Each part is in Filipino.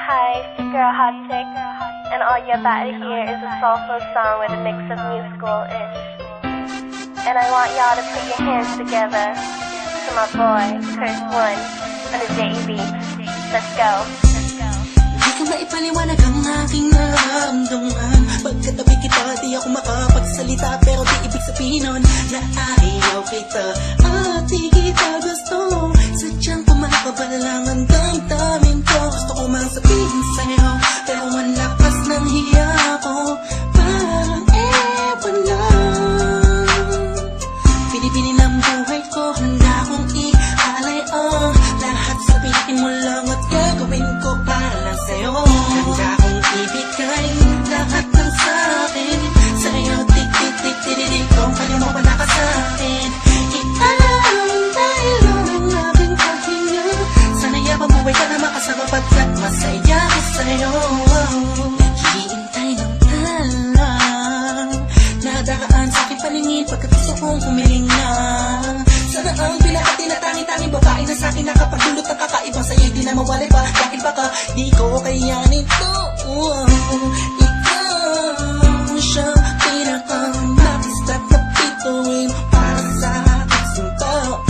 Hi, it's your girl Hot Chick, and all you're about to hear is a soulful song with a mix of musical-ish. And I want y'all to put your hands together to my boy, Chris One, on the JB. Let's go. Di ka maipaliwanag ang aking nararamdaman. Pagkatabi kita, di ako makapagsalita, pero di ibig sabihin nun na ayaw kita at di kita gusto. Sadyang kumakabalang ang damdamin ko. Gusto ko mang sabihin sa'yo, pero ang lakas ng hiya ko. Parang ewan lang. Pinipili ng buhay ko, handa kong ialay ang lahat. Sabihin mo lang at gagawin ko para lang sa'yo. Handa kong ibigay lahat ng sa'kin sa'yo. Tik-tik-tik-tik-tik, kung kaya mo wala ka sa'kin. Ikaw dahil ang aking pahinga. Sana'y mabuhay ka na makasama pagkat masaya ko sa'yo. Hihintay ng talang nadaraan sa'king paningin pagkat gusto kong humiling na. Sana ang pinakati na tangi-tangi babae na sa'kin nakapagdulot ng kakaibang sa'yo di na mawalay pa. Bakit baka di ko kayanin to? Ikaw siyang pinaka-matistat na bituin para sa ating tao.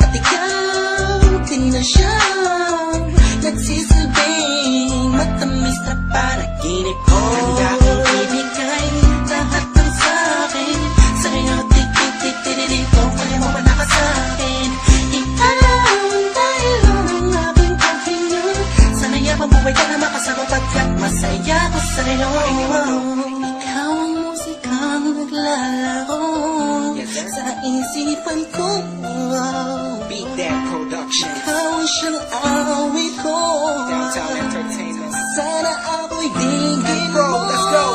At ikaw din na siyang nagsisilbing matamis na panaginip ko. Handa kong ibigay lahat ng sa'kin sa'yo. Tik-tik-tik-tik-tik, kung kaya mo wala ka sa'kin. Ikaw dahil ang aking pahinga. Sana'y mabuhay ka na makasama pagkat masaya ko sa'yo. Ikaw ang musikang naglalaro sa isipan ko. Beat That Production, Ikaw ang siyang awit ko. Downtown Entertainment. Sana ako'y digin Bro, mo. let's go.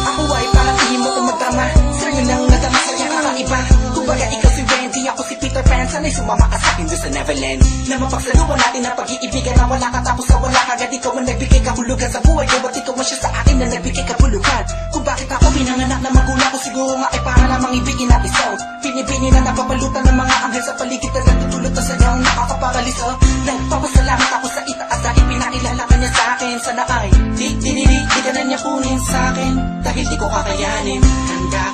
Ako ay parang ihim mo kung magtama. Sa'yo lang nadama sa'yo kakaiba. Kumbaga ikaw si Wendy, ako si Peter Pan. Sana'y sumama ka sa'kin doon sa Neverland. Na mapagsaluhan natin ang pag-iibigan na wala ka tapos na wala kagad. Ikaw ang nagbigay kahulugan sa buhay ko. Ba't ikaw ang siya sa akin na nagbigay kahulugan? Kung bakit ako pinanganak na magulang ko, siguro nga ay para lamang ibigin natin so. Pinipini na napapalutan ng mga anghel sa paligid na nagtutulot na sadyang nakakaparaliso. Nagpapasalamat ako sa itaas dahil pinakilala ka niya sa'kin. Sana ay di ka na niya kunin sa'kin dahil di ko kakayanin. Handa